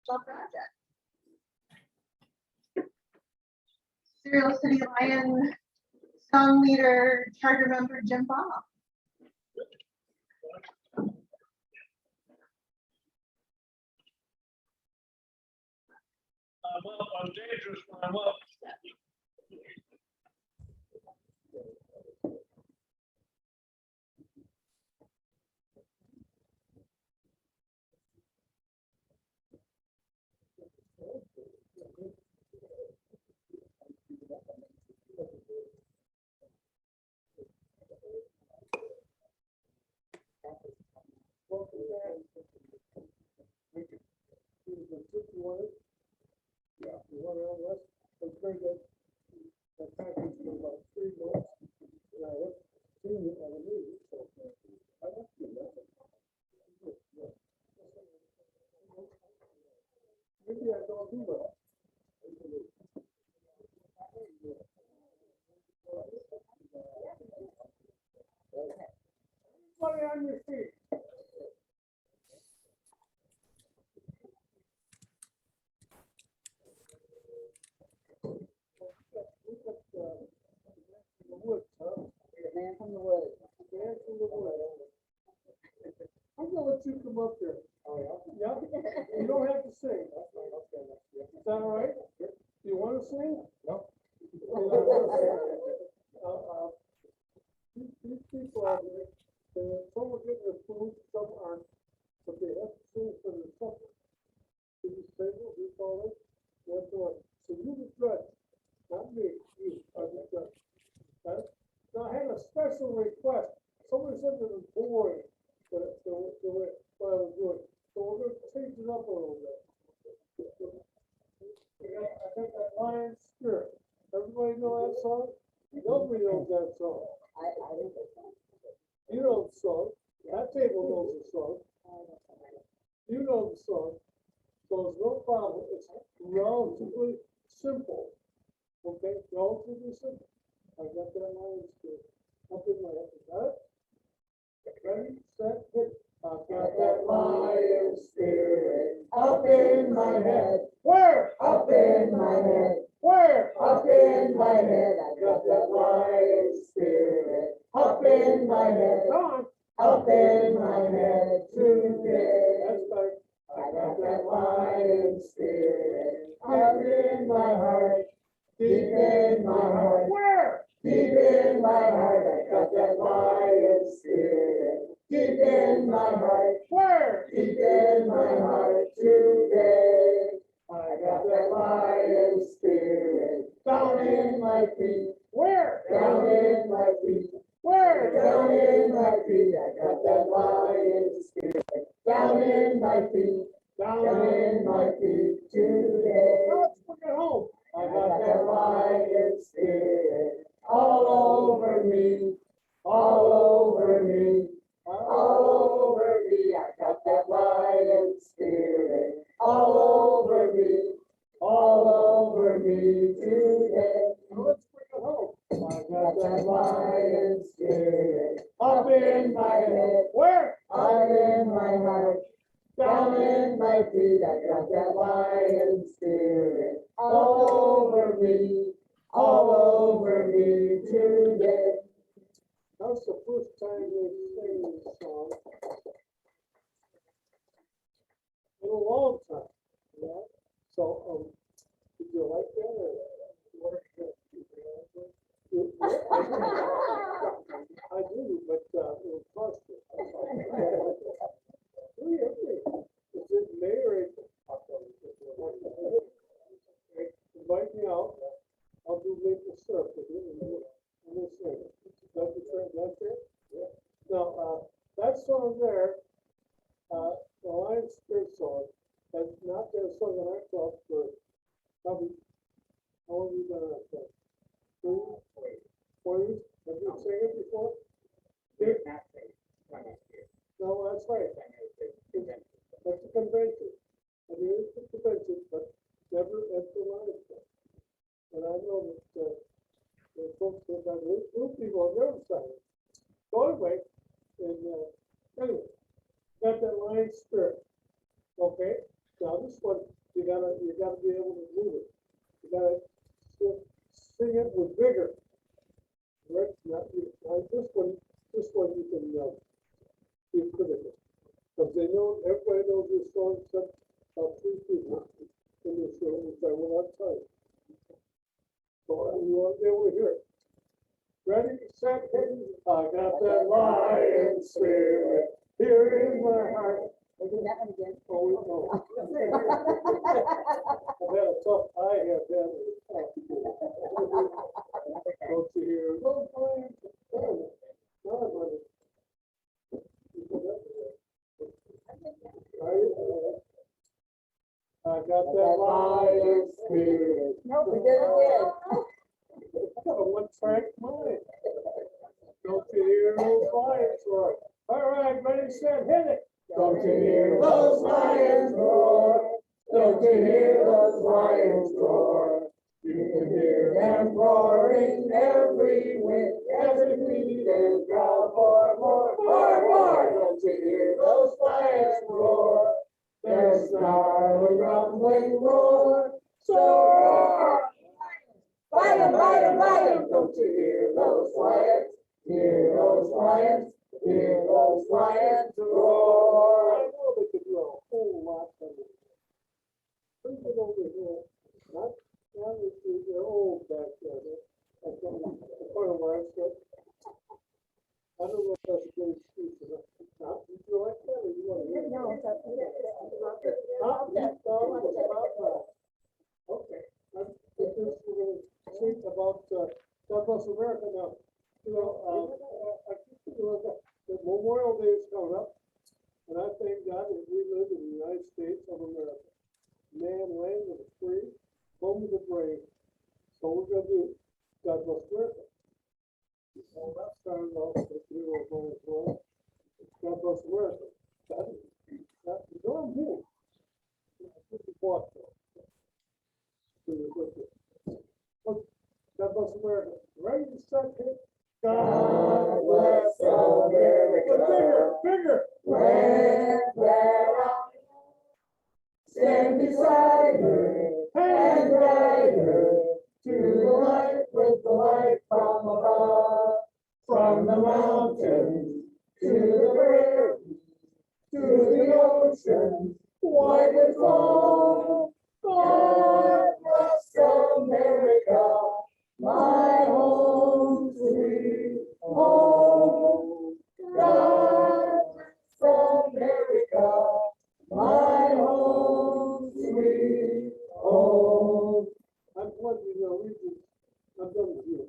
the project. Serial City Lion song leader, charter member Jim Bob. I'm dangerous when I'm up. Yeah, you want to know that's very good. That package for about 3 months. And I have seen it on the news, so I don't see that. Maybe I don't do that. Everybody on your feet. Man from the woods. Man from the woods. I'm gonna let you come up there. Oh, yeah? Yeah? You don't have to sing. Is that all right? Do you want to sing? No. These people out there, some are getting their food, some aren't, but they have to sing for their supper. Did you say what we call it? That's what. So you the judge, not me, you are the judge. Okay? Now, I had a special request. Somebody said it was boring, the way what I was doing. So we're going to change it up a little bit. I think that Lion Spirit. Everybody know that song? Nobody knows that song. I think it's You know the song. That table knows the song. You know the song. So it's no problem. It's relatively simple. Okay? Relatively simple. I got that Lion Spirit up in my head. Got it? Ready, set, hit. I've got that Lion Spirit up in my head. Where? Up in my head. Where? Up in my head. I got that Lion Spirit. Up in my head. Come on. Up in my head today. That's right. I got that Lion Spirit. Up in my heart. Deep in my heart. Where? Deep in my heart. I got that Lion Spirit. Deep in my heart. Where? Deep in my heart today. I got that Lion Spirit. Down in my feet. Where? Down in my feet. Where? Down in my feet. I got that Lion Spirit. Down in my feet. Down Down in my feet today. Let's bring it home. I got that Lion Spirit all over me, all over me, all over me. I got that Lion Spirit all over me, all over me today. Let's bring it home. I got that Lion Spirit up in my head, Where? up in my heart, down in my feet. I got that Lion Spirit all over me, all over me today. That's the first time they sang this song in a long time. Yeah. So, did you like that or what? I do, but it was cost you. Is it May or April? Okay, invite me out. I'll do maple syrup with you and we'll sing. That's it? Yeah. Now, that song there, the Lion Spirit song, that's not that song that I taught for probably, how long have you done that song? 4 years? Have you sang it before? No, that's right. That's a convention. I mean, it's a convention, but never at the Lion Spirit. And I know that the folks that have new people on their side. So anyway, got that Lion Spirit. Okay, now this one you gotta be able to move it. You gotta sing it with vigor. Right? This one you can be critical. Because they know, everybody knows this song except about 3 people in this room, which I will not tell you. So you want to be able to hear it. Ready, set, hit. I got that lion spirit here in my heart. We'll do that one again. Oh, we know. I've had a tough, I have had a tough. Don't you hear? Those lions. I got that lion spirit. Nope, we did it again. I got a one-track mind. Don't you hear those lions roar? All right, ready, set, hit it. Don't you hear those lions roar? Don't you hear those lions roar? You can hear them roaring every wind, every beat and growl for more. Don't you hear those lions roar? Their snarling, rumbling roar. So roar! Fight 'em, fight 'em, fight 'em! Don't you hear those lions? Hear those lions? Hear those lions roar! I know they could do a whole lot better. Bring it over here. Not they're old back there. I don't know where I said. I don't know if that's a good excuse or not. Did you like that or you want to hear it? No, it's up to you. Okay. I think we're going to think about God Bless America now. You know, I keep thinking about that. The Memorial Day is coming up, and I thank God that we live in the United States of America. Man, land of the free, home of the brave. So we're going to do God Bless America. Well, that started off with the hero of mine as well. God Bless America. You know I'm here. This is what, though. God bless America. Ready, set, hit. God bless America. Bigger. When there are stand beside her and guide her to the light with the light from above, from the mountains to the prairies to the ocean, wide and long. God bless America, my home sweet home. God bless America, my home sweet home. I'm pledging allegiance. I'm done with you.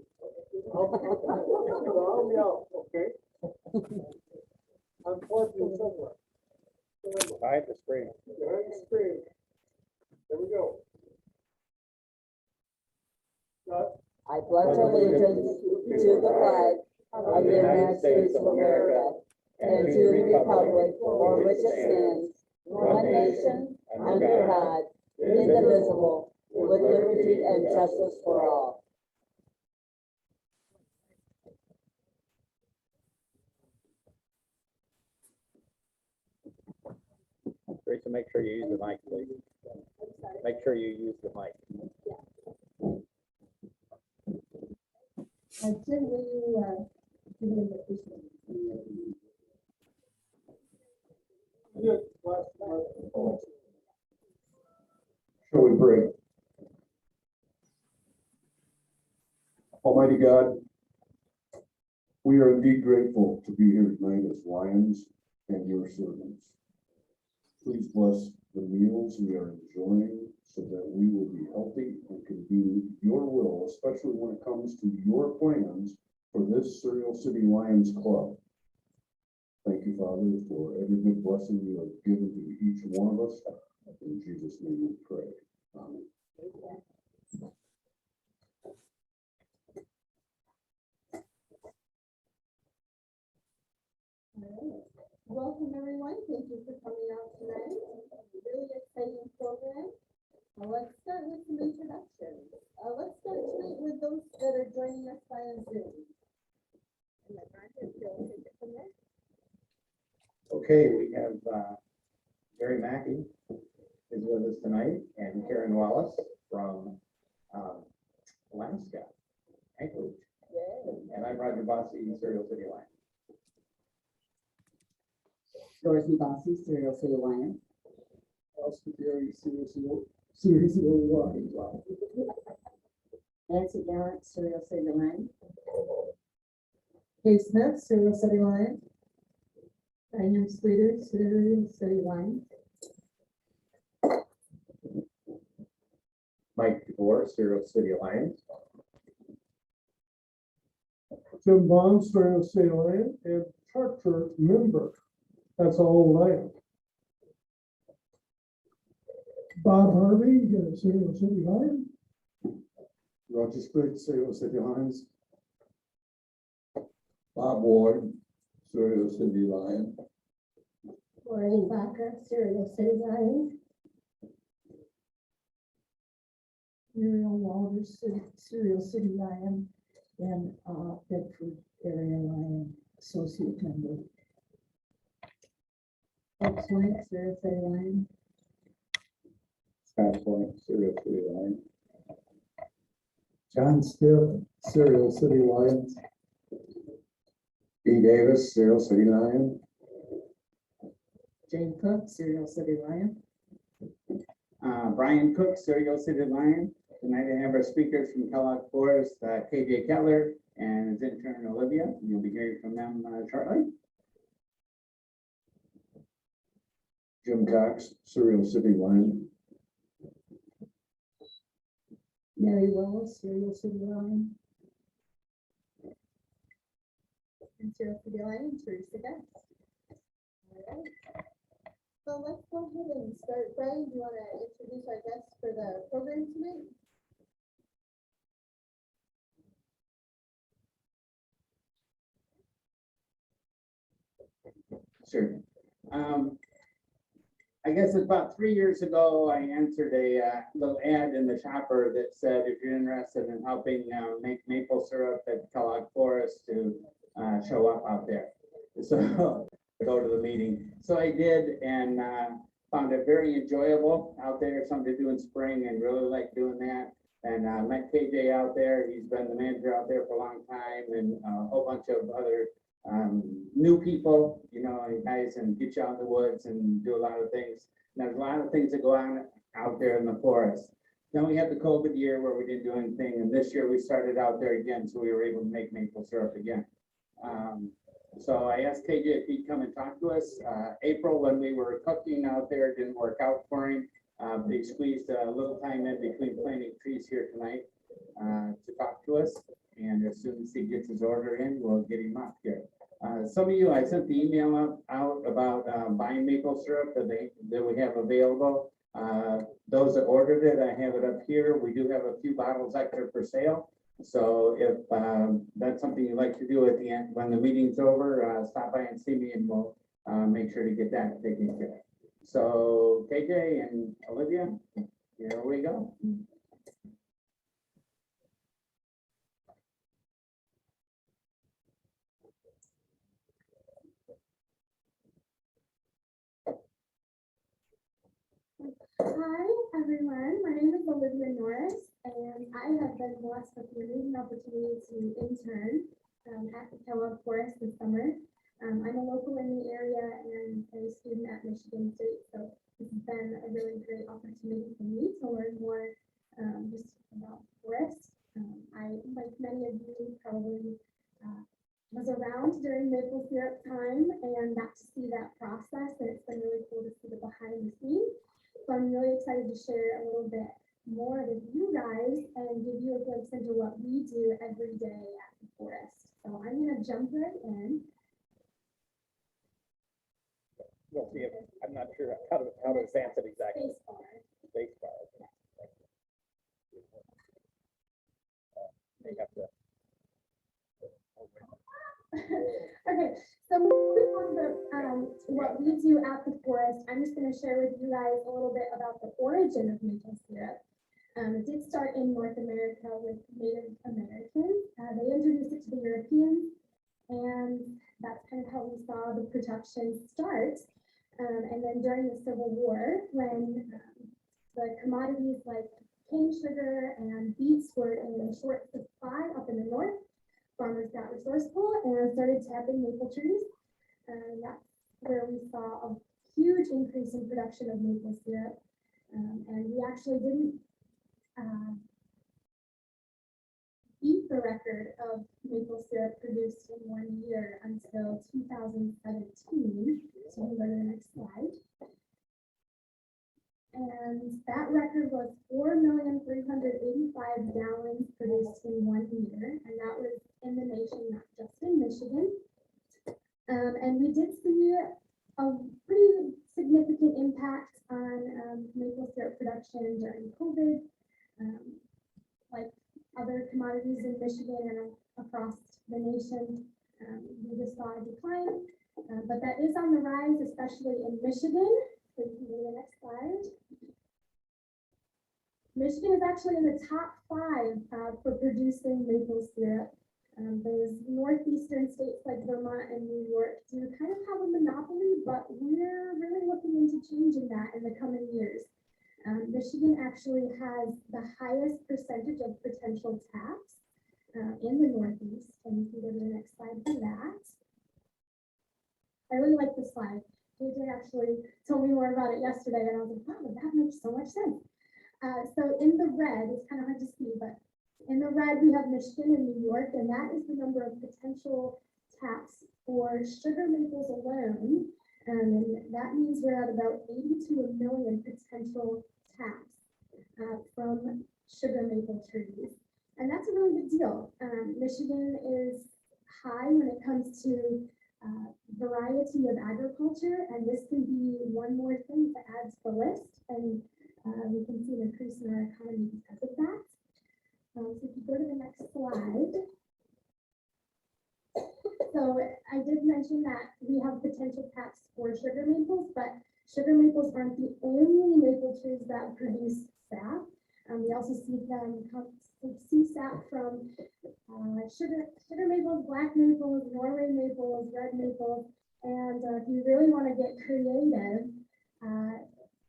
I'll be out, okay? I'm pledging somewhere. Behind the screen. Behind the screen. There we go. God. I pledge allegiance to the flag of the United States of America and to the republic for which it stands, one nation, under God, indivisible, with liberty and justice for all. Teresa, make sure you use the mic, please. Make sure you use the mic. Tim, will you give me the Yes, last time. Shall we pray? Almighty God, we are indeed grateful to be here tonight as lions and your servants. Please bless the meals we are enjoying so that we will be healthy and can do your will, especially when it comes to your plans for this Cereal City Lions Club. Thank you, Father, for every good blessing you have given to each one of us. In Jesus' name we pray. Amen. Welcome, everyone. Thank you for coming out tonight. Really exciting program. Let's start with some introductions. Let's start tonight with those that are joining us via Zoom. And my friend is going to take it from there. Okay, we have Gary Mackey is with with us tonight, and Karen Wallace from Alaska, Anchorage. And I'm Roger Bossy, Serial City Lion. Dorothy Bossy, Serial City Lion. Oscar Gary, Serial Serial Nancy Gallant, Serial City Lion. Kate Smith, Serial City Lion. Diane Sweeter, Serial City Lion. Mike DeBoer, Serial City Lions. Jim Bond, Serial City Lion, and Charter member. That's all I am. Bob Harvey, Serial City Lion. Roger Spriggs, Serial City Lions. Bob Ward, Serial City Lion. Maureen Baca, Serial City Lion. Muriel Walters, Serial City Lion, and Bedford Area Lion Associate Member. Ed Swank, Serial City Lion. Scott Point, Serial City Lion. John Stiff, Serial City Lions. B. Davis, Serial City Lion. Jane Cook, Serial City Lion. Brian Cook, Serial City Lion. Tonight I have our speakers from Kellogg Forest, KJ Kettler and his intern Olivia. You'll be hearing from them shortly. Jim Cox, Serial City Lion. Mary Wells, Serial City Lion. And Serial City Lion, Teresa Guest. All right. So let's go ahead and start. Brian, do you want to introduce our guests for the program tonight? Sure. I guess about 3 years ago, I answered a little ad in the shopper that said, if you're interested in helping make maple syrup at Kellogg Forest, to show up out there. So go to the meeting. So I did, and found it very enjoyable out there, something to do in spring, and really like doing that. And met KJ out there. He's been the manager out there for a long time, and a whole bunch of other new people, you know, and guys, and get you out in the woods and do a lot of things. And there's a lot of things that go on out there in the forest. Then we had the COVID year where we didn't do anything, and this year we started out there again, so we were able to make maple syrup again. So I asked KJ if he'd come and talk to us. April, when we were cooking out there, it didn't work out for him. They squeezed a little time in between planting trees here tonight to talk to us. And as soon as he gets his order in, we'll get him up here. Some of you, I sent the email out about buying maple syrup that we have available. Those that ordered it, I have it up here. We do have a few bottles extra for sale. So if that's something you'd like to do at the end, when the meeting's over, stop by and see me, and we'll make sure to get that taken care of. So KJ and Olivia, here we go. Hi, everyone. My name is Olivia Norris, and I have been blessed with the amazing opportunity to intern at the Kellogg Forest this summer. I'm a local in the area and a student at Michigan State, so this has been a really great opportunity for me to learn more just about forest. I, like many of you, probably was around during maple syrup time and got to see that process, and it's been really cool to see the behind the scenes. So I'm really excited to share a little bit more with you guys and give you a glimpse into what we do every day at the forest. So I'm going to jump right in. We'll see if, I'm not sure how to advance it exactly. Space bar. They have to. Okay, so moving on to what we do at the forest, I'm just going to share with you guys a little bit about the origin of maple syrup. It did start in North America with Native Americans. They introduced it to the Europeans, and that's kind of how we saw the production start. And then during the Civil War, when the commodities like cane sugar and beets were in short supply up in the north. Farmers got resourceful and started tapping maple trees. And that's where we saw a huge increase in production of maple syrup. And we actually didn't beat the record of maple syrup produced in 1 year until 2017. So we go to the next slide. And that record was 4,385 gallons produced in 1 year. And that was in the nation, not just in Michigan. And we did see a pretty significant impact on maple syrup production during COVID. Like other commodities in Michigan and across the nation, we just saw a decline. But that is on the rise, especially in Michigan. So you can go to the next slide. Michigan is actually in the top 5 for producing maple syrup. Those northeastern states like Vermont and New York do kind of have a monopoly, but we're really looking into changing that in the coming years. Michigan actually has the highest percentage of potential taps in the Northeast, and you can go to the next slide for that. I really like this slide. JJ actually told me more about it yesterday, and I was like, wow, that makes so much sense. So in the red, it's kind of hard to see, but in the red, we have Michigan and New York, and that is the number of potential taps for sugar maples alone. And that means we're at about 80 to 1 million potential taps from sugar maple trees. And that's a really big deal. Michigan is high when it comes to variety of agriculture, and this can be one more thing to add to the list. And we can see an increase in our economy because of that. So if you go to the next slide. So I did mention that we have potential taps for sugar maples, but sugar maples aren't the only maple trees that produce sap. We also see sap from sugar maples, black maples, Norway maples, red maples, and if you really want to get creative,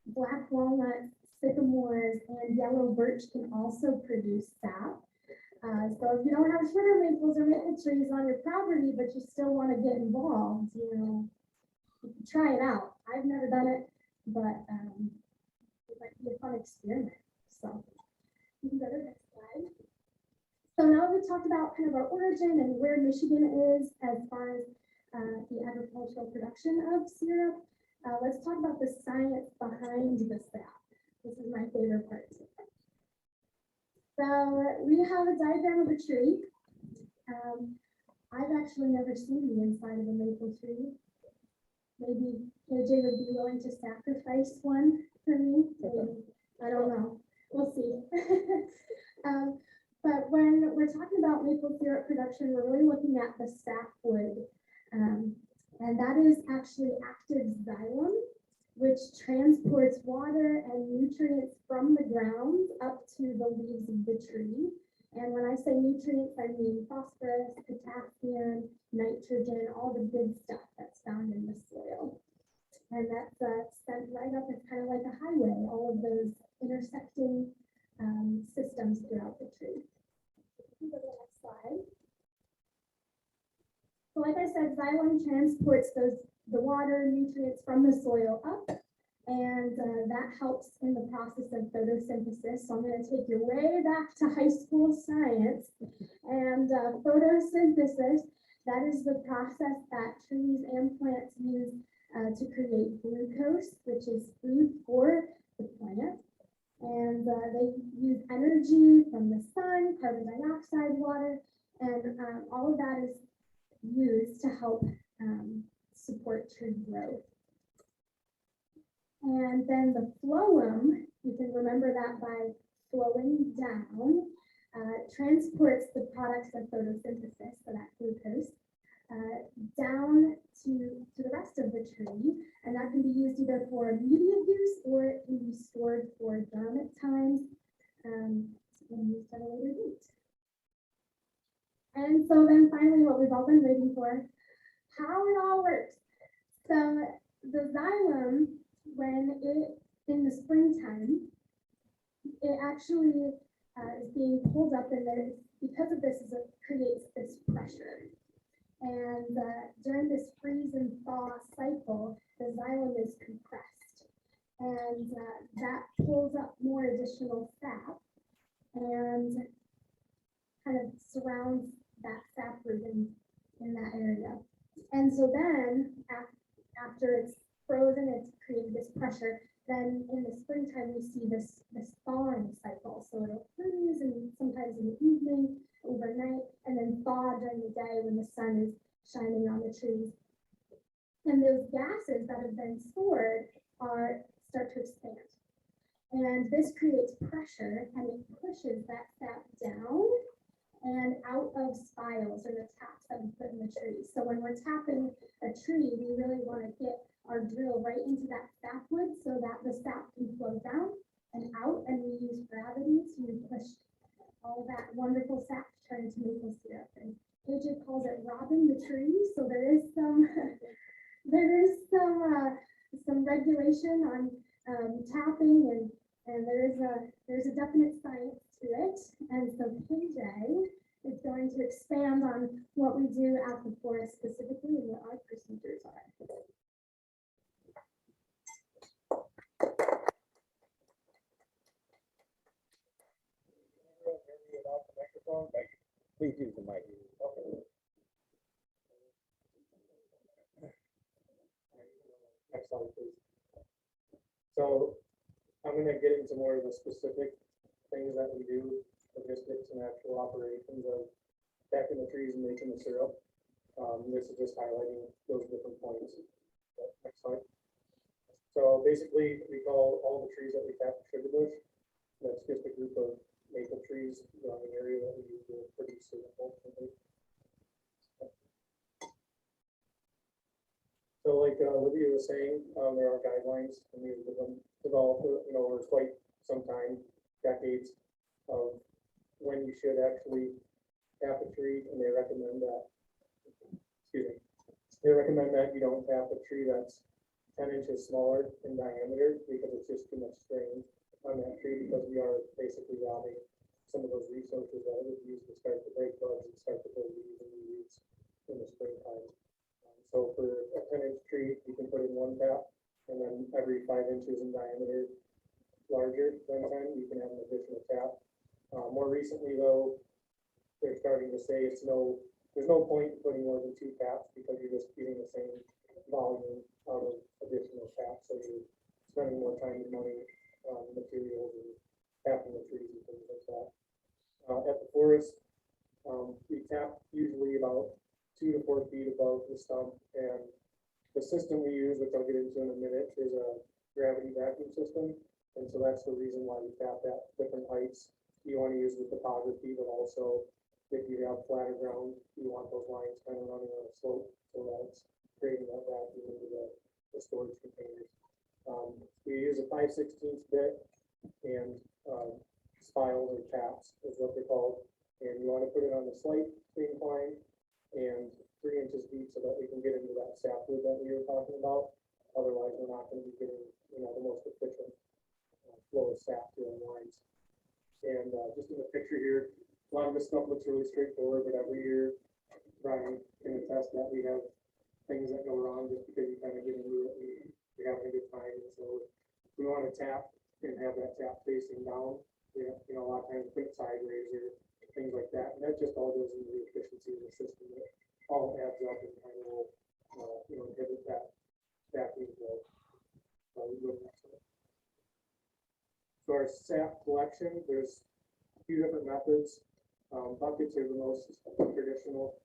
black walnuts, sycamores, and yellow birch can also produce sap. So if you don't have sugar maples or maple trees on your property, but you still want to get involved, you know, you can try it out. I've never done it, but it might be a fun experiment. So you can go to the next slide. So now that we've talked about kind of our origin and where Michigan is as far as the agricultural production of syrup, let's talk about the science behind the sap. This is my favorite part. So we have a diagram of a tree. I've actually never seen the inside of a maple tree. Maybe AJ would be willing to sacrifice one for me. Maybe. I don't know. We'll see. But when we're talking about maple syrup production, we're really looking at the sapwood. And that is actually active xylem, which transports water and nutrients from the ground up to the leaves of the tree. And when I say nutrients, I mean phosphorus, potassium, nitrogen, all the good stuff that's found in the soil. And that's sent right up. It's kind of like a highway, all of those intersecting systems throughout the tree. Go to the next slide. So like I said, xylem transports the water, nutrients from the soil up, and that helps in the process of photosynthesis. So I'm going to take you way back to high school science. And photosynthesis, that is the process that trees and plants use to create glucose, which is food for the plant. And they use energy from the sun, carbon dioxide, water, and all of that is used to help support tree growth. And then the phloem, you can remember that by flowing down, transports the products of photosynthesis, so that glucose, down to the rest of the tree. And that can be used either for immediate use or it can be stored for dormant times and used at a later date. And so then finally, what we've all been waiting for, how it all works. So the xylem, when it, in the springtime, it actually is being pulled up, and then because of this, it creates this pressure. And during this freeze and thaw cycle, the xylem is compressed, and that pulls up more additional sap and kind of surrounds that sap root in that area. And so then after it's frozen, it's created this pressure. Then in the springtime, we see this thawing cycle. So it'll freeze and sometimes in the evening, overnight, and then thaw during the day when the sun is shining on the trees. And those gases that have been stored start to expand. And this creates pressure and it pushes that sap down and out of spiles or the taps that we put in the tree. So when we're tapping a tree, we really want to get our drill right into that sapwood so that the sap can flow down and out, and we use gravity to push all that wonderful sap to turn into maple syrup. And AJ calls it robbing the tree. So there is some some regulation on tapping, and there's a definite science to it. And so KJ is going to expand on what we do at the forest specifically and what our procedures are. Please use the mic. Okay. Next slide, please. So I'm going to get into more of the specific things that we do, logistics and actual operations of packing the trees and making the syrup. This is just highlighting those different points. Next slide. So basically, we call all the trees that we tap sugar bush. That's just a group of maple trees around the area that we use to produce syrup ultimately. So like Olivia was saying, there are guidelines, and we've developed, over quite some time, decades, of when you should actually tap a tree, and they recommend that, you don't tap a tree that's 10 inches smaller in diameter, because it's just too much strain on that tree, because we are basically robbing some of those resources that it would use to start to break bugs and start to grow leaves and weeds in the springtime. So for a 10-inch tree, you can put in one tap, and then every 5 inches in diameter larger than 10, you can have an additional tap. More recently, though, they're starting to say there's no point in putting more than 2 taps because you're just getting the same volume out of additional taps. So you're spending more time and money on materials and tapping the trees and things like that. At the forest, we tap usually about 2 to 4 feet above the stump, and the system we use, which I'll get into in a minute, is a gravity vacuum system, and so that's the reason why we tap at different heights. You want to use the topography, but also if you have flatter ground, you want those lines kind of running on a slope so that it's creating that vacuum into the storage containers. We use a 5/16 bit and spiles or taps is what they're called, and you want to put it on a slight incline and 3 inches deep so that we can get into that sapwood that we were talking about. Otherwise, we're not going to be getting, the most efficient flow of sap through our lines. And just in the picture here, a lot of this stuff looks really straightforward, but every year, Brian can attest that we have things that go wrong just because you kind of get into it and you're having a good time. And so we want to tap and have that tap facing down. A lot of times put it sideways or things like that. And that just all goes into the efficiency of the system. It all adds up and kind of will, inhibit that vacuum flow. We go next one. So our sap collection, there's a few different methods. Buckets are the most traditional.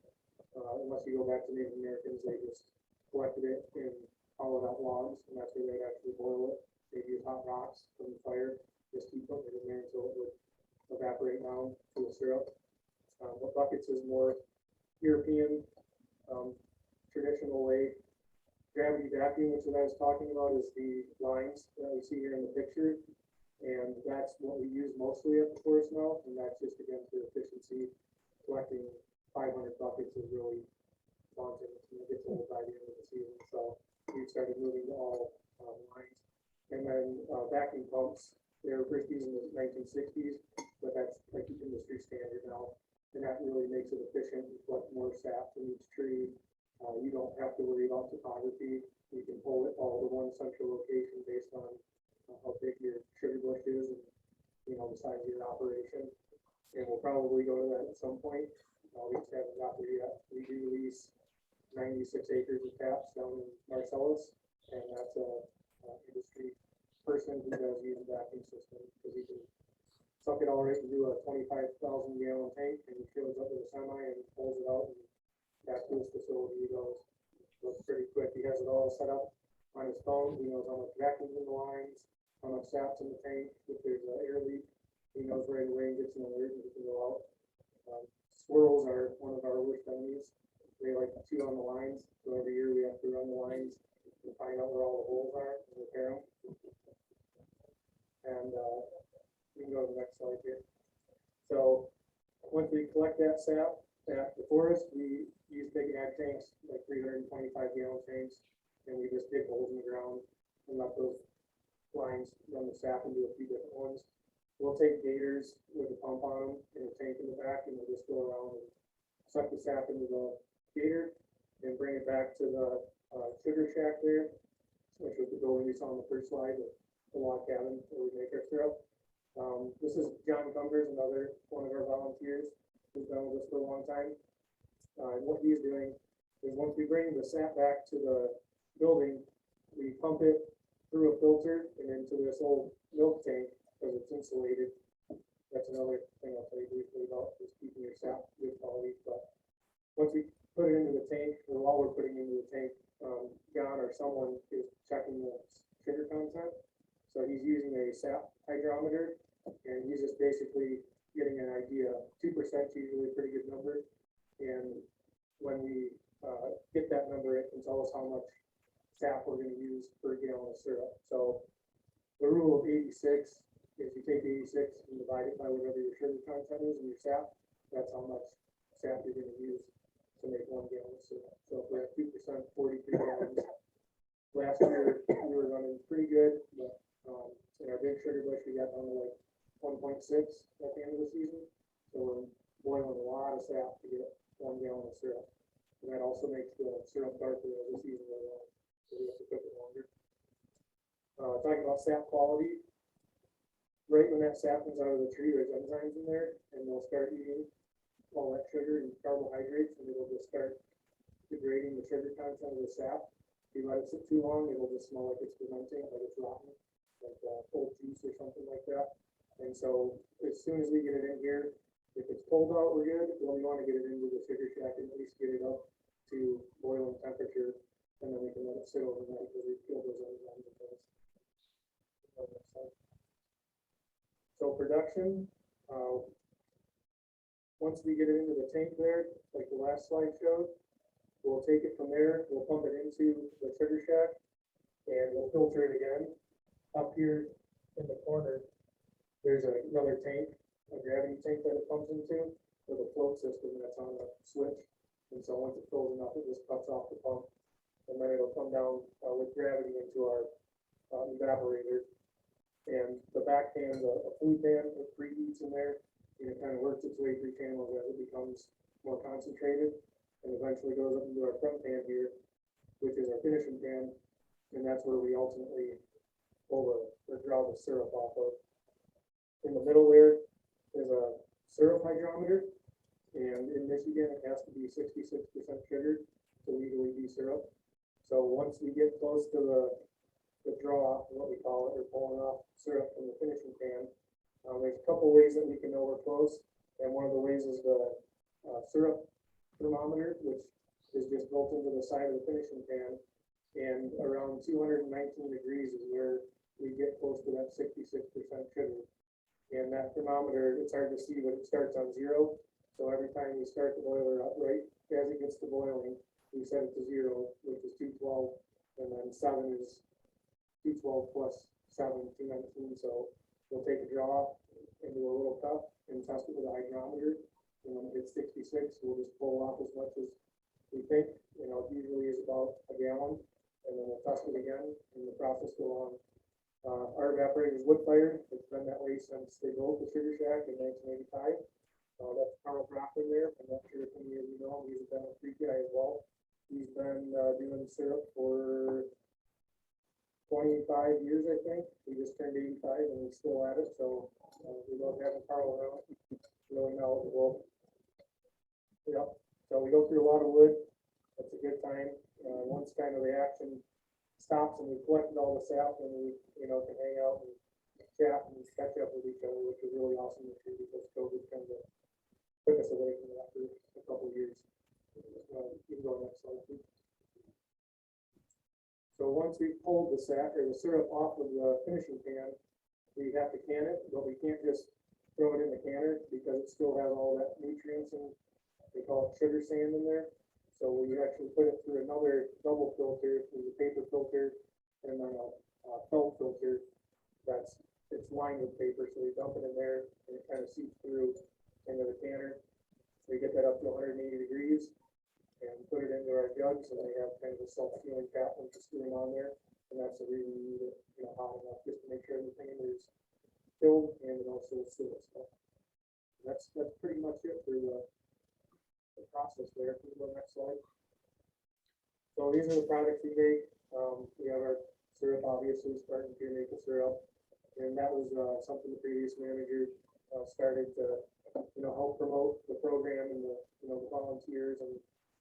Unless you go back to Native Americans, they just collected it in hollowed out logs, and that's where they'd actually boil it. They'd use hot rocks from the fire, just keep putting it in there until it would evaporate down to a syrup. But buckets is more European, traditional way. Gravity vacuum, which is what I was talking about, is the lines that we see here in the picture. And that's what we use mostly at the forest now, and that's just again for efficiency. Collecting 500 buckets is really daunting. It gets old by the end of the season, so we started moving to all lines. And then vacuum pumps They were first used in the 1960s, but that's like the industry standard now. And that really makes it efficient, you collect more sap from each tree. You don't have to worry about topography. You can pull it all to one central location based on how big your sugar bush is and, you know, the size of your operation. And we'll probably go to that at some point. We just haven't got there yet. We do lease 96 acres of taps down in Marcellus, and that's a industry person who does use a vacuum system, because he can suck it all right and do a 25,000 gallon tank, and he fills up with a semi and pulls it out, and back to his facility he goes. So it's pretty quick. He has it all set up on his phone. He knows how much vacuum's in the lines, how much sap's in the tank. If there's an air leak, he knows right away and gets an alert and he can go out. Squirrels are one of our worst enemies. They like to chew on the lines, so every year we have to run the lines and find out where all the holes are and repair them. And we can go to the next slide here. So once we collect that sap at the forest, we use big ag tanks, like 325 gallon tanks, and we just dig holes in the ground and let those lines run the sap into a few different ones. We'll take gators with a pump on them and a tank in the back, and we'll just go around and suck the sap into the gator and bring it back to the sugar shack there, which was the building we saw on the first slide, the log cabin where we make our syrup. This is John Cumbers, another one of our volunteers who's been with us for a long time. And what he's doing is once we bring the sap back to the building, we pump it through a filter and into this old milk tank because it's insulated. That's another thing I'll tell you briefly about, is keeping your sap good quality. But once we put it into the tank, or while we're putting it into the tank, John or someone is checking the sugar content. So he's using a sap hydrometer, and he's just basically getting an idea. 2% is usually a pretty good number. And when we get that number, it can tell us how much sap we're going to use per gallon of syrup. So the rule of 86 is you take 86 and divide it by whatever your sugar content is in your sap. That's how much sap you're going to use to make 1 gallon of syrup. So if we're at 2%, 43 gallons. Last year we were running pretty good, but in our big sugar bush we got down to like 1.6 at the end of the season. So we're boiling a lot of sap to get 1 gallon of syrup. And that also makes the syrup darker as the season goes on. So we have to cook it longer. Talking about sap quality, right when that sap comes out of the tree, there's enzymes in there, and they'll start eating all that sugar and carbohydrates, and it'll just start degrading the sugar content of the sap. If you let it sit too long, it'll just smell like it's fermenting, like it's rotten, like cold juice or something like that. And so as soon as we get it in here, if it's cold out, we're good. Well, we want to get it into the sugar shack and at least get it up to boiling temperature, and then we can let it sit overnight because we kill those enzymes and things. So production, once we get it into the tank there, like the last slide showed, we'll take it from there, we'll pump it into the sugar shack, and we'll filter it again. Up here in the corner, there's another tank, a gravity tank that it pumps into, with a float system that's on a switch. And so once it fills enough, it just cuts off the pump, and then it'll come down with gravity into our evaporator. And the back pan's a flue pan with preheats in there, and it kind of works its way through channels as it becomes more concentrated, and eventually goes up into our front pan here, which is our finishing pan, and that's where we ultimately pull or draw the syrup off of. In the middle there is a syrup hydrometer, and in Michigan it has to be 66% sugar to legally be syrup. So once we get close to the draw, what we call it, or pulling off syrup from the finishing pan, there's a couple ways that we can know we're close, and one of the ways is the syrup thermometer, which is just built into the side of the finishing pan, and around 219 degrees is where we get close to that 66% sugar. And that thermometer, it's hard to see, but it starts on 0. So every time we start the boiler up, right as it gets to boiling, we set it to 0, which is 212, and then 7 is 212 plus 7, 219. So we'll take a draw into a little cup and test it with a hydrometer. And when it hits 66, we'll just pull off as much as we think. It usually is about a gallon. And then we'll test it again, and the process go on Our evaporator is wood fired. It's been that way since they built the sugar shack in 1985. That's Carl Brockman there. I'm not sure if any of you know him. He's a Dental Creek guy as well. He's been doing syrup for 25 years, I think. He just turned 85 and he's still at it. So we love having Carl around. Really knowledgeable. Yep. So we go through a lot of wood. It's a good time. Once kind of the action stops and we collected all the sap and we, can hang out and chat and catch up with each other, which is really awesome to see because COVID kind of took us away from that for a couple of years. You can go next slide, please. So once we pulled the sap or the syrup off of the finishing pan, we have to can it, but we can't just throw it in the canner because it still has all that nutrients and they call it sugar sand in there. So we actually put it through another double filter, through the paper filter, and then a felt filter it's lined with paper. So we dump it in there and it kind of seeps through into the canner. We get that up to 180 degrees and put it into our jugs, and they have kind of a self-sealing cap with the screwing on there. And that's the reason we need it, hot enough just to make sure everything is filled and it also seals stuff. That's pretty much it for the process there. Can you go next slide? So these are the products we make. We have our syrup, obviously, starting to maple syrup. And that was something the previous manager started to, help promote the program and the volunteers and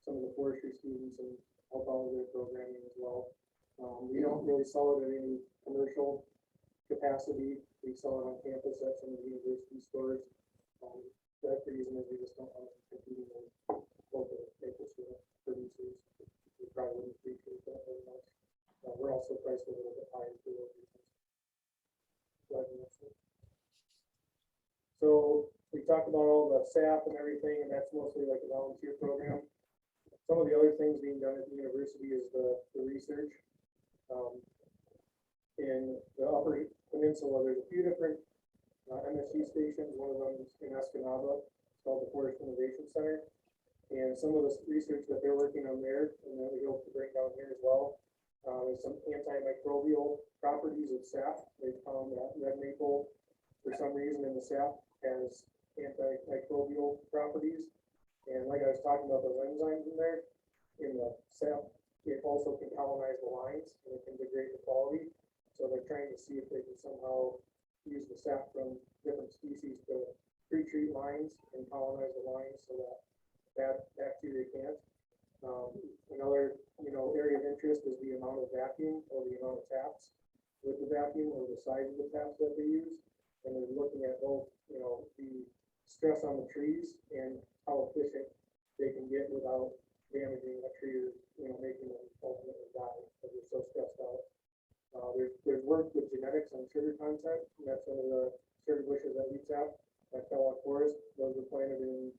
some of the forestry students and help out with their programming as well. We don't really sell it at any commercial capacity. We sell it on campus at some of the university stores. That reason is we just don't want to compete with local maple syrup producers. We probably wouldn't appreciate that very much. We're also priced a little bit higher for those reasons. So we talked about all the SAP and everything, and that's mostly like a volunteer program. Some of the other things being done at the university is the research. In the Upper Peninsula, there's a few different MSU stations. One of them is in Escanaba. It's called the Forest Innovation Center. And some of the research that they're working on there, and that we hope to bring down here as well, is some antimicrobial properties of sap. They found that red maple, for some reason in the sap, has antimicrobial properties. And like I was talking about those enzymes in there, in the sap, it also can colonize the lines and it can degrade the quality. So they're trying to see if they can somehow use the sap from different species to pre-treat lines and colonize the lines so that bacteria can't. Another, area of interest is the amount of vacuum or the amount of taps with the vacuum or the size of the taps that they use. And they're looking at both, the stress on the trees and how efficient they can get without damaging a tree or, making them ultimately die because they're so stressed out. There's work with genetics on sugar content, and that's one of the sugar bushes that we tap at Kellogg Forest. Those were planted in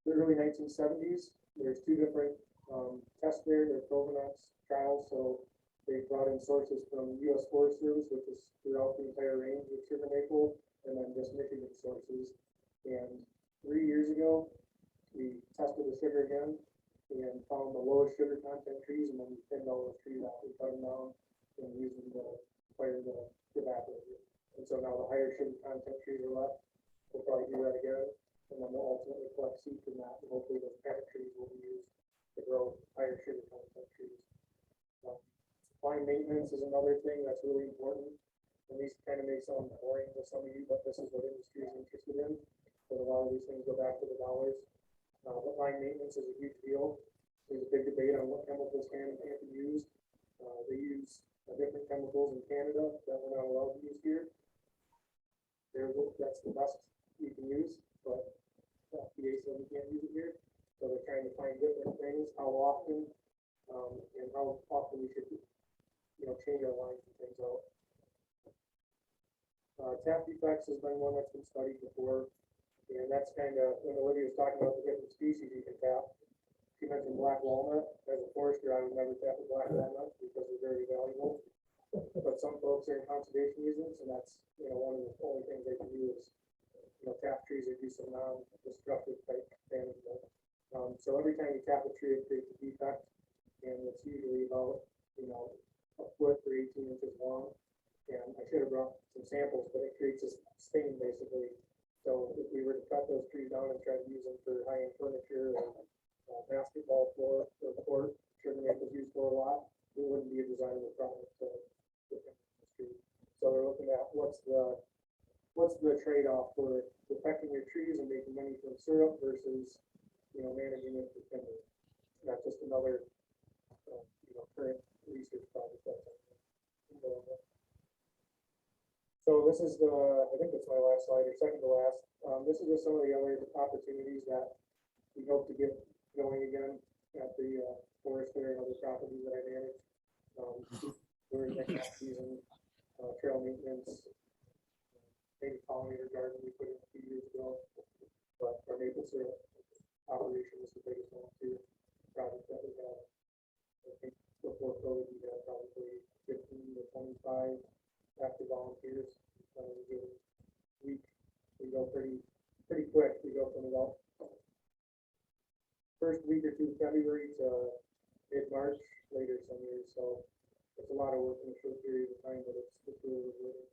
the early 1970s. There's two different tests there. They're provenance trials, so they brought in sources from U.S. Forest Service, which is throughout the entire range of sugar maple, and then just Michigan sources. And 3 years ago, we tested the sugar again and found the lowest sugar content trees, and then we thinned all those trees out. We cut them down and used them to fire the evaporator. And so now the higher sugar content trees are left. We'll probably do that again, and then we'll ultimately collect seed from that, and hopefully those parent trees will be used to grow higher sugar content trees. Line maintenance is another thing that's really important. And these kind of may sound boring to some of you, but this is what industry is interested in. So a lot of these things go back to the dollars. But line maintenance is a huge deal. There's a big debate on what chemicals can and can't be used. They use different chemicals in Canada that we're not allowed to use here. That's the best you can use, but the FDA said we can't use it here. So they're trying to find different things, how often, and how often we should, change our lines and things out. Tap defects has been one that's been studied before, and that's kind of when Olivia was talking about the different species you can tap. She mentioned black walnut. As a forester, I would never tap a black walnut because they're very valuable. But some folks are in conservation reasons, and that's one of the only things they can do is tap trees or do some non-destructive type damage. So every time you tap a tree, it creates a defect, and it's usually about a foot or 18 inches long. And I should have brought some samples, but it creates this stain basically. So if we were to cut those trees down and try to use them for high-end furniture or basketball floor or court, sugar maples used for a lot, it wouldn't be a desirable product to put in the tree. So we're looking at what's the trade-off for protecting your trees and making money from syrup versus, managing it for timber. That's just another, current research project that's ongoing. So this is I think it's my last slide or second to last. This is just some of the other opportunities that we hope to get going again at the forest fair and other properties that I manage. During next season, trail maintenance, maybe pollinator garden we put in a few years ago, but our maple syrup operation is the biggest one too. Project that we have. I think before COVID, we had probably 15 to 25 active volunteers. We go pretty quick. We go from about first week or two of February to mid-March, later some years. So it's a lot of work in a short period of time, but it's really rewarding.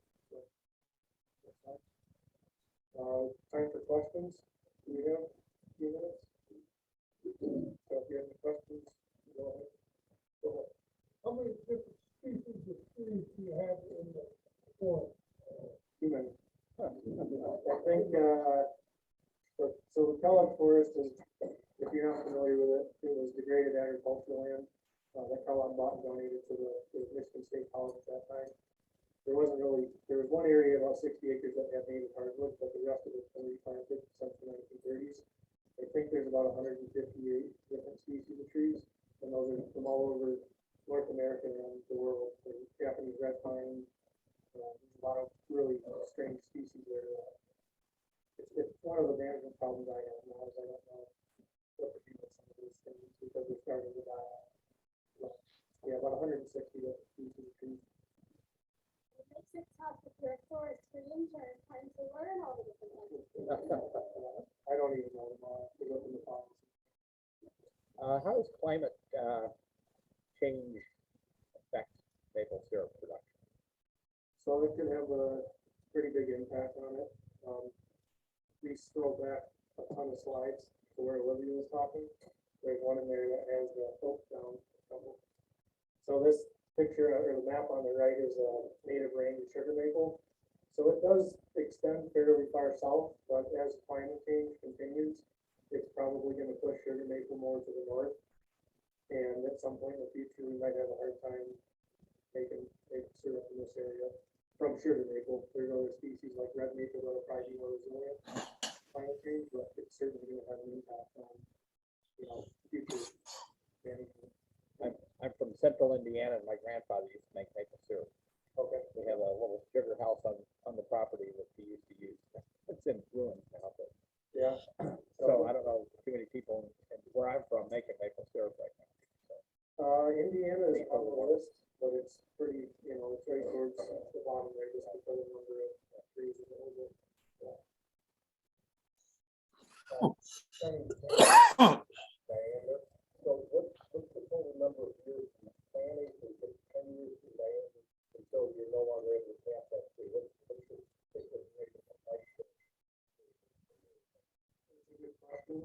So, time for questions. Do we have a few minutes? So if you have any questions, go ahead. How many different species of trees do you have in the forest? Too many. I think, so the Kellogg forest is, if you're not familiar with it, it was degraded agricultural land. That Kellogg bought and donated to the Michigan State College at that time. There was one area, about 60 acres that had native hardwood, but the rest of it was replanted since the 1930s. I think there's about 158 different species of trees, and those are from all over North America and the world. There's Japanese red pine, there's a lot of really strange species there. It's one of the management problems I have now is I don't know what to do with some of these things because they're starting to die out. But, yeah, about 160 different species of trees. It makes it tough if you're a forest ranger and trying to learn all the different ones. I don't even know them all. We look in the files. How does climate change affect maple syrup production? So it could have a pretty big impact on it. We scroll back a ton of slides to where Olivia was talking. There's one in there that has the oak down. So this picture or the map on the right is a native range of sugar maple. So it does extend fairly far south, but as climate change continues, it's probably going to push sugar maple more to the north. And at some point in the future, we might have a hard time making syrup in this area from sugar maple. There's other species like red maple that will probably be more resilient to climate change, but it's certainly going to have an impact on, future management. I'm from central Indiana and my grandfather used to make maple syrup. Okay. We have a little sugar house on the property that he used to use. It's in ruins now, but Yeah. so I don't know too many people in where I'm from making maple syrup right now. Indiana is on the list, but it's pretty, it's right towards the bottom there, just because of the number of trees in the over. Diameter. So what's the total number of years from planting to 10 years to diameter until you're no longer able to plant that tree? What's your duration of life? It's a good question.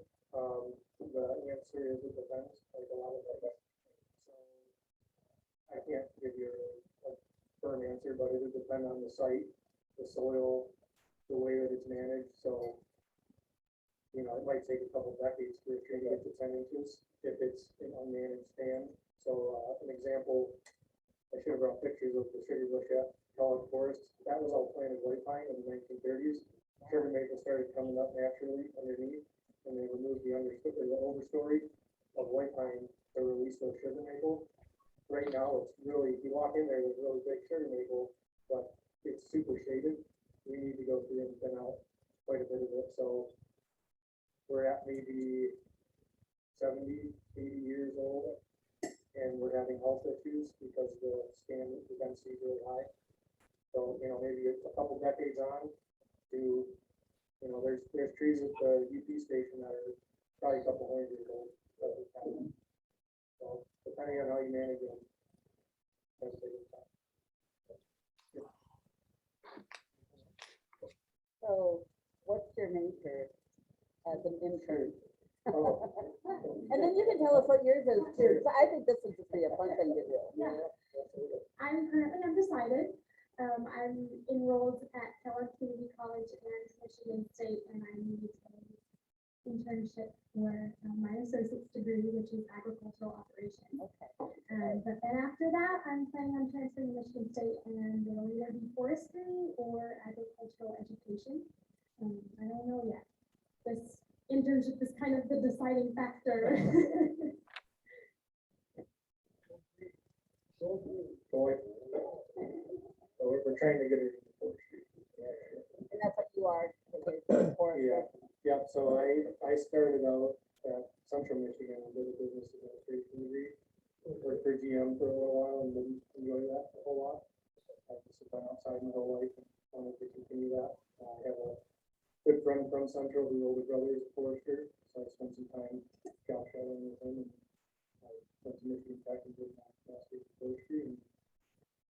The answer is it depends, like a lot of that. So I can't give you a firm answer, but it would depend on the site, the soil, the way that it's managed. So, it might take a couple decades for a tree to get to 10 inches if it's an unmanaged stand. So an example, I should have brought pictures of the sugar bush at Kellogg Forest. That was all planted white pine in the 1930s. Sugar maple started coming up naturally underneath, and they removed the overstory of white pine to release those sugar maple. Right now, it's really, you walk in there, there's really big sugar maple, but it's super shaded. We need to go through and thin out quite a bit of it. So we're at maybe 70, 80 years old, and we're having health issues because the density is really high. So, maybe a couple decades on to, there's trees at the UP station that are probably a couple hundred years old. So depending on how you manage them, that's a big impact. So what's your major as an intern? Oh. And then you can tell us what yours is too, 'cause I think this would just be a fun thing to do. Yeah. I'm currently undecided. I'm enrolled at Kellogg Community College and Michigan State, and I need an internship for my associate's degree, which is agricultural operations. Okay. But then after that, I'm planning on transferring to Michigan State, and it'll either be forestry or agricultural education. I don't know yet. This internship is kind of the deciding factor. Going. So we're trying to get it in the forestry. And that's what you are. Yeah, yeah, so I started out at Central Michigan and did a business administration degree. Worked for GM for a little while and didn't enjoy that a whole lot. I've just been outside my whole life and wanted to continue that. I have a good friend from Central whose older brother is a forester, so I spent some time job shadowing with him, and I went to Michigan Tech and did my master's in forestry and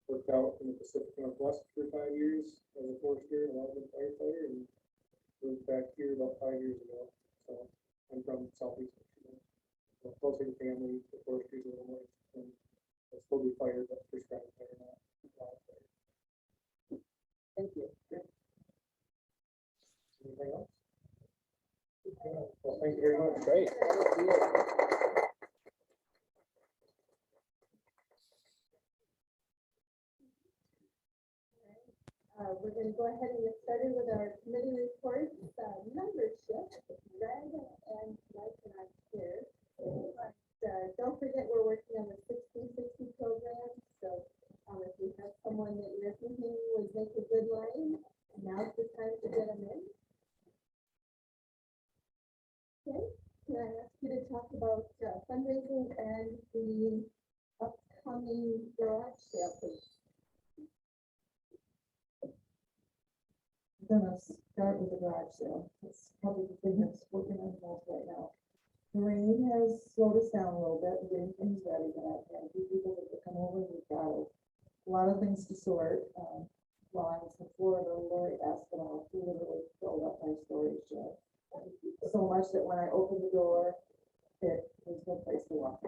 worked out in the Pacific Northwest for 5 years as a forester and a wildland firefighter, and moved back here about 5 years ago. So I'm from Southeast Michigan. So closer to family, the forestry is a little more, and I still do fire, but prescribed fire, not wildfire. Thank you. Anything else? Well, thank you very much. Great. We're gonna go ahead and get started with our committee reports, membership, Greg and Mike and I here. But, don't forget, we're working on the 60/60 program, so, if you have someone that you're thinking would make a good line, now's the time to get them in. Okay, can I ask you to talk about fundraising and the upcoming garage sale, please? I'm gonna start with the garage sale. It's probably the thing that's working on the most right now. The rain has slowed us down a little bit, getting things ready, but I've had a few people that have come over, we've got a lot of things to sort. Lines in Florida, Lori asked about, literally filled up my storage shed. So much that when I opened the door, it was no place to walk.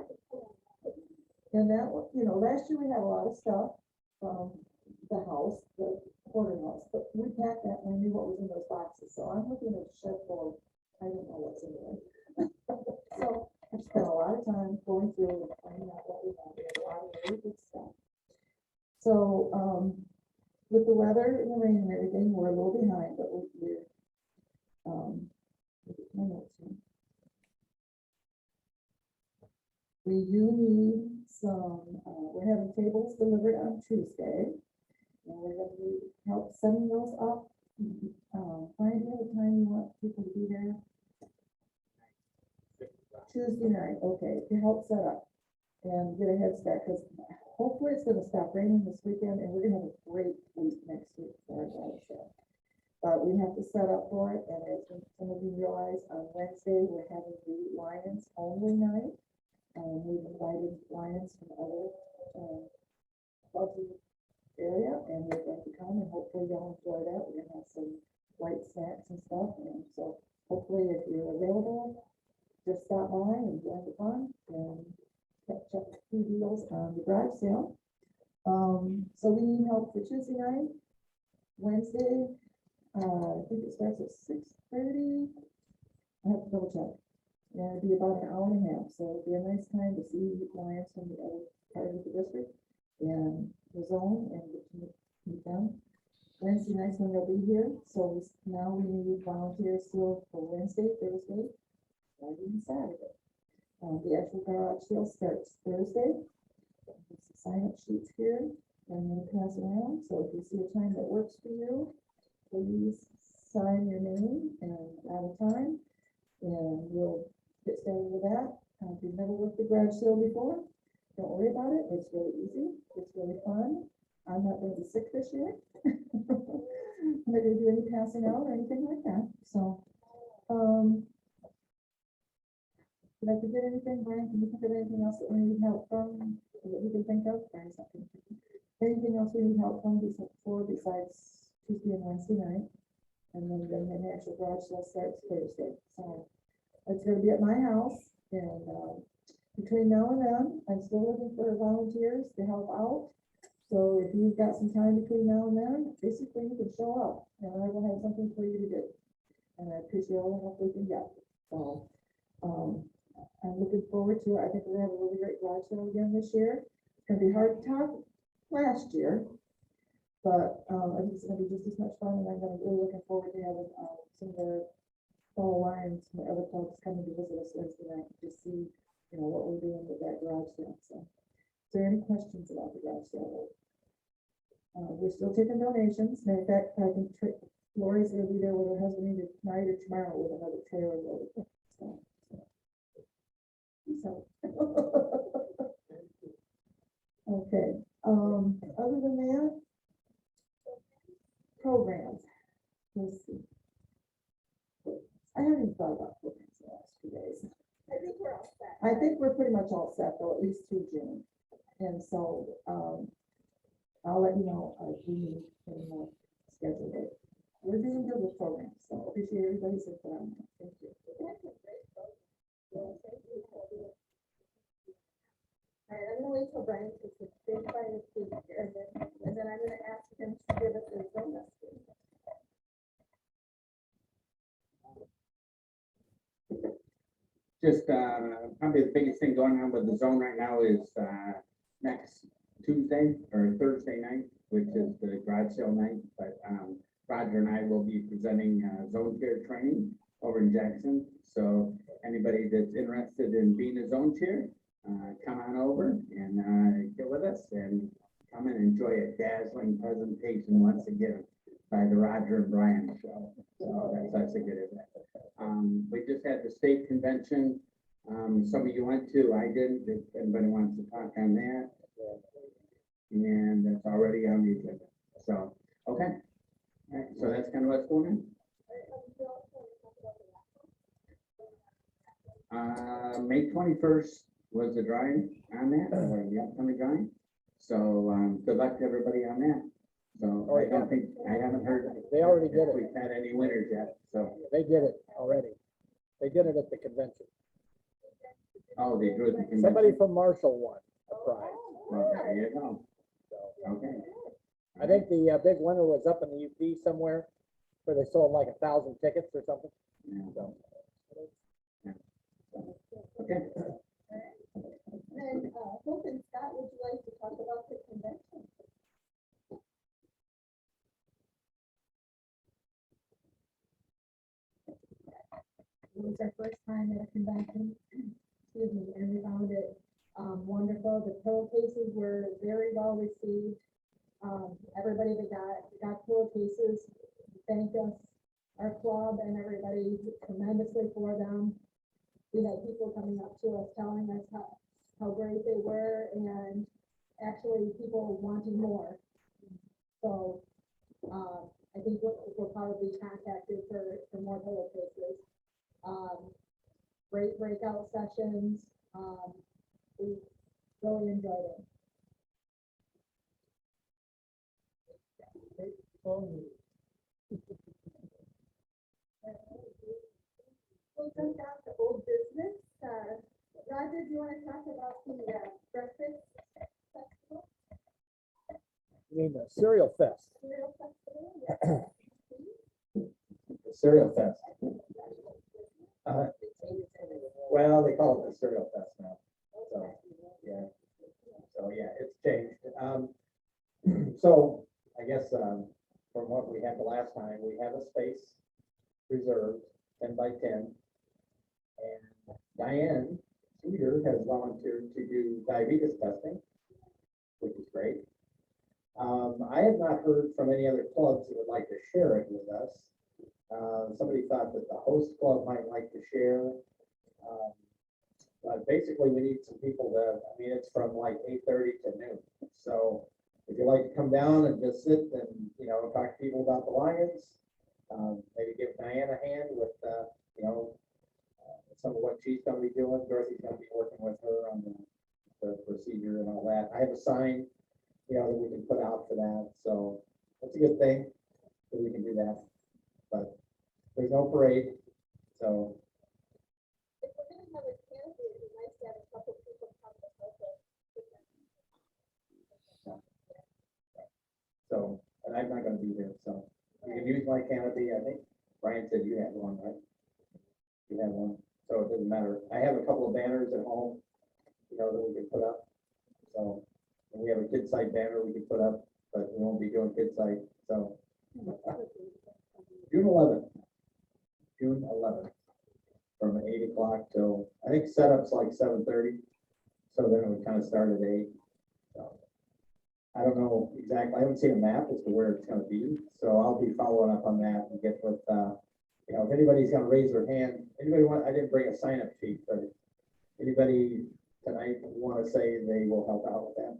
And that, last year we had a lot of stuff from the house, the quarter house, but we packed that and we knew what was in those boxes, so I'm looking at a shed full of, I don't know what's in there. So I spent a lot of time going through and finding out what we have, we have a lot of really good stuff. So, with the weather and the rain and everything, we're a little behind, but we're, my notes here. We do need some, we're having tables delivered on Tuesday. And we're gonna need help setting those up. Find out the time you want people to be there. Tuesday night, okay, to help set up and get a head start, because hopefully it's gonna stop raining this weekend and we're gonna have a great week next week for our garage sale. But we have to set up for it, and as some of you realize, on Wednesday, we're having the Lions only night. We've invited Lions from other clubs in the area, and they're going to come, and hopefully they'll enjoy that. We're gonna have some light snacks and stuff, and so hopefully if you're available, just stop by and join the fun and check a few deals on the garage sale. So we need help for Tuesday night, Wednesday. I think it starts at 6:30. I have to double check. And it'd be about an hour and a half, so it'd be a nice time to see clients from the other part of the district and the zone and get to meet them. Wednesday nights when they'll be here, so now we need volunteers still for Wednesday, Thursday, Friday, and Saturday. The actual garage sale starts Thursday. There's some sign-up sheets here, and I'm gonna pass around, so if you see a time that works for you, please sign your name and at a time, and we'll get started with that. If you've never worked the garage sale before, don't worry about it. It's really easy. It's really fun. I'm not going to be sick this year. I'm not going to do any passing out or anything like that. So, did I forget anything, Brian? Can you think of anything else that we need help from, that we can think of? Brian's not gonna think of anything else we need help from besides Tuesday and Wednesday night? And then the national garage sale starts Thursday, so it's gonna be at my house, and, between now and then, I'm still looking for volunteers to help out. So if you've got some time between now and then, basically you can show up, and I will have something for you to do. And I appreciate all the help we can get, so, I'm looking forward to it. I think we're gonna have a really great garage sale again this year. It's gonna be hard to top last year, but, I think it's gonna be just as much fun, and I'm gonna really looking forward to having, some of the fellow Lions and the other folks coming to visit us Wednesday night to see, you know, what we're doing with that garage sale, so. Is there any questions about the garage sale? We're still taking donations. Matter of fact, I think Lori's gonna be there with her husband either tonight or tomorrow with another trailer load. So. Okay, other than that, programs. Let's see. I haven't even thought about programs the last 2 days. I think we're all set. I think we're pretty much all set though, at least through June. And so, I'll let you know if we need any more schedule date. We're doing good with programs, so appreciate everybody's input on that. Thank you. All right, I'm gonna wait till Brian takes a big bite of food here, and then I'm gonna ask him to give us his own estimate. Just, probably the biggest thing going on with the zone right now is, next Tuesday or Thursday night, which is the garage sale night, but, Roger and I will be presenting, zone chair training over in Jackson. So anybody that's interested in being a zone chair, come on over and, get with us and come and enjoy a dazzling presentation once again by the Roger and Brian show. So that's a good event. We just had the state convention. Some of you went to, I didn't. If anybody wants to talk on that. And that's already on the agenda. So, okay. All right, so that's kind of what's going on. May 21st was the drawing on that, or the upcoming drawing. So, good luck to everybody on that. So I don't think, I haven't heard. They already did if it. We've had any winners yet, so. They did it already. They did it at the convention. Oh, they drew at the convention. Somebody from Marshall won a prize. Well, there you go. Okay. I think the big winner was up in the UP somewhere where they sold like 1,000 tickets or something. Yeah. So, Okay. And, Hope and Scott, would you like to talk about the convention? It was our first time at a convention, excuse me, and we found it wonderful. The pillowcases were very well received. Everybody that got pillowcases thanked us, our club and everybody tremendously for them. We had people coming up to us telling us how great they were, and actually people wanting more. So, I think we'll probably be contacted for more pillowcases. Great breakout sessions. We really enjoyed it. We'll jump down to old business. Roger, do you want to talk about the breakfast festival? I mean, the Cereal Fest. Cereal festival? Yeah. Cereal Fest. Well, they call it the Cereal Fest now. So, yeah. So, yeah, it's changed. So I guess, from what we had the last time, we have a space reserved, 10 by 10. And Diane Cedar has volunteered to do diabetes testing, which is great. I have not heard from any other clubs that would like to share it with us. Somebody thought that the host club might like to share. But basically, we need some people that, I mean, it's from like 8:30 to noon. So if you'd like to come down and just sit and, you know, talk to people about the Lions, maybe give Diane a hand with, you know, some of what she's gonna be doing. Dorothy's gonna be working with her on the procedure and all that. I have a sign, you know, that we can put out for that. So that's a good thing that we can do that. but there's no parade, so. If we're gonna have a canopy, it'd be nice to have a couple people come to help us. So, and I'm not gonna be there, so you can use my canopy. I think Brian said you had one, right? You have one, so it doesn't matter. I have a couple of banners at home, you know, that we can put up. So, and we have a kid site banner we can put up, but we won't be doing kid site, so. June 11th. June 11th, from 8 o'clock till, I think setup's like 7:30. So then it would kind of start at 8. So I don't know exactly, I haven't seen a map as to where it's gonna be, so I'll be following up on that and get with, you know, if anybody's gonna raise their hand, anybody want, I didn't bring a sign up sheet, but if anybody tonight wanna say they will help out with that.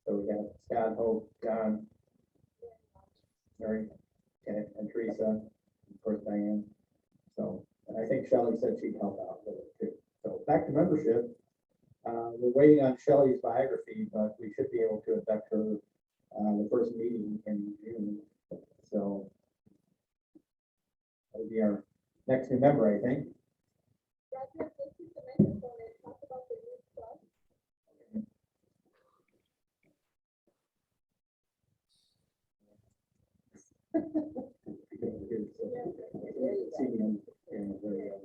So we got Scott, Hope, John, Mary, and Teresa, of course Diane. So, and I think Shelley said she'd help out with it too. So back to membership. We're waiting on Shelley's biography, but we should be able to induct her the first meeting in June. So that'll be our next new member, I think. Roger, this is the microphone and talk about the new club.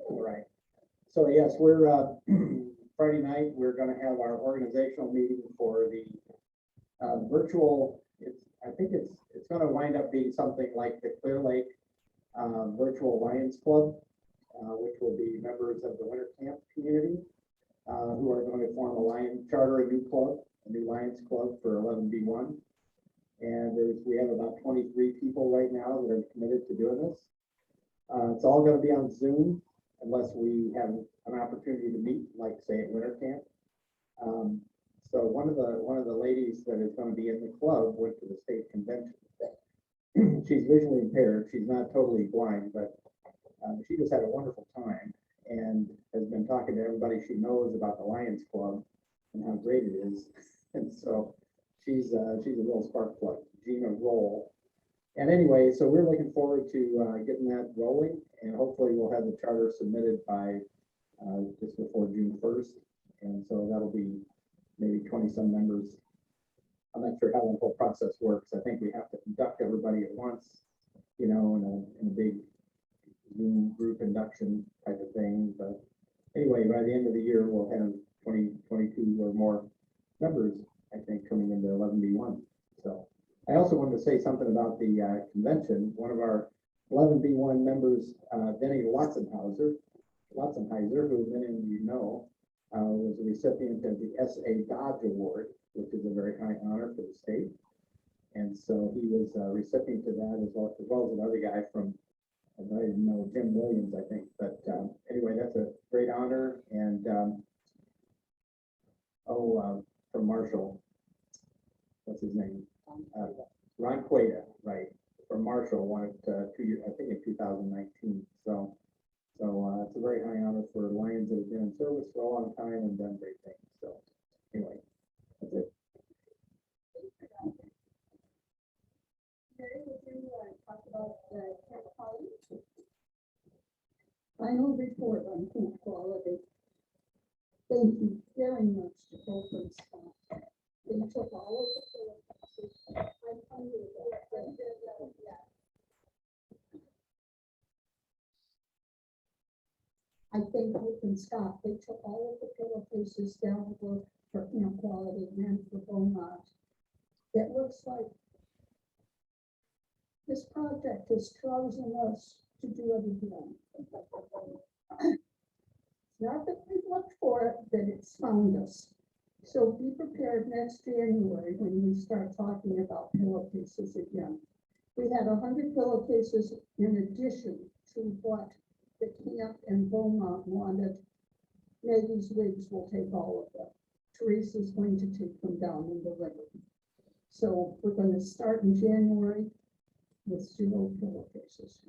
All right. So yes, we're Friday night, we're gonna have our organizational meeting for the virtual, I think it's gonna wind up being something like the Clear Lake Virtual Lions Club, which will be members of the Winter Camp community, who are going to form a Lion charter, a new club, a new Lions Club for 11B1. And we have about 23 people right now that are committed to doing this. It's all going to be on Zoom unless we have an opportunity to meet, like say at Winter Camp. So one of the ladies that is going to be in the club went to the state convention. She's visually impaired. She's not totally blind, but she just had a wonderful time and has been talking to everybody she knows about the Lions Club and how great it is. And so she's a real spark plug, Gina Roll. And anyway, so we're looking forward to getting that rolling, and hopefully we'll have the charter submitted by just before June 1st. And so that'll be maybe 20 some members. I'm not sure how the whole process works. I think we have to induct everybody at once, you know, in a big Zoom group induction type of thing. But anyway, by the end of the year, we'll have 20, 22 or more members, I think, coming into 11B1. So I also wanted to say something about the convention. One of our 11B1 members, Denny Lotzenheiser, who many of you know, was a recipient of the S.A. Dodge Award, which is a very high honor for the state. And so he was a recipient of that, as well as another guy from, I don't even know, Jim Williams, I think. But anyway, that's a great honor. And from Marshall, what's his name? Ron Queta, right, from Marshall, won it 2 years, I think in 2019. So it's a very high honor for Lions that have been in service for a long time and done great things. So anyway, that's it. Mary, would you talk about the camp quality? Final report on food quality. Thank you very much to both of staff. They took all of the Philippines. I'm hungry. I think Hope and Scott, they took all of the pillowcases down to work for camp quality and for Beaumont. It looks like this project is causing us to do it again. Not that we've looked for it, that it's found us. So be prepared next January when we start talking about pillowcases again. We had 100 pillowcases in addition to what the camp and Beaumont wanted. Maggie's Wigs will take all of them. Teresa's going to take them down and deliver them. So we're going to start in January with 0 pillowcases.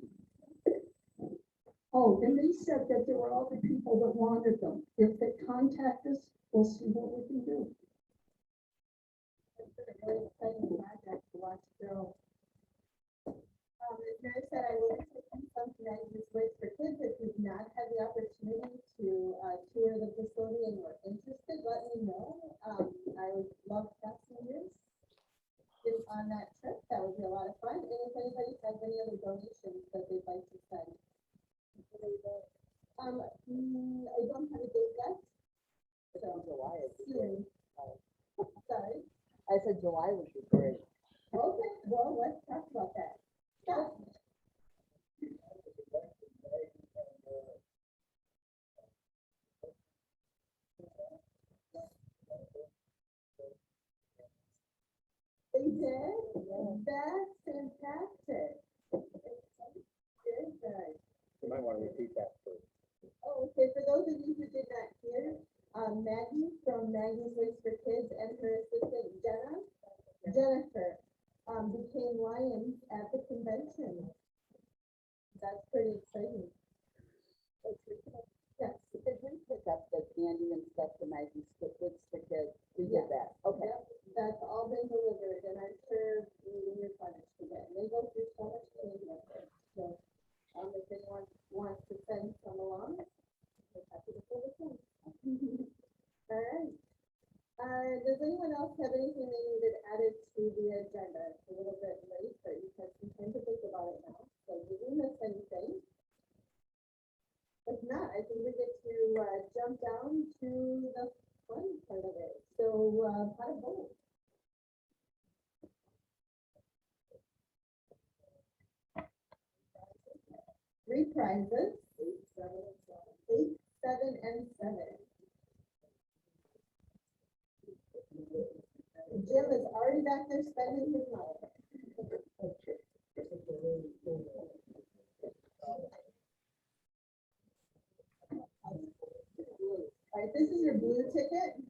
Oh, and they said that there were other people that wanted them. If they contact us, we'll see what we can do. It's been a really exciting project to watch grow. any other donations that they'd like to send. I don't have a date yet. So, July is soon. Sorry. I said July would be great. Okay, well, let's talk about that. Scott? They did? That's fantastic. Good, good. You might want to repeat that first. Oh, okay, for those of you who did not hear, Maggie from Maggie's Ways for Kids and her assistant Jennifer, became Lions at the convention. That's pretty exciting. Yes. Did we pick up the candy and stuff to Maggie's Kids for Kids? We did that. Okay. Yep, that's all been delivered, and I'm sure you're punished again. They go through so much candy up there. So, if anyone wants to send some along, we're happy to fill the in. All right. Does anyone else have anything they needed added to the agenda? It's a little bit late, but you have some time to think about it now. So, did we miss anything? If not, I think we get to jump down to the fun part of it. So, how to vote? Three prizes. 8, 7, and 7. Jim is already back there spending his money. All right, this is your blue ticket.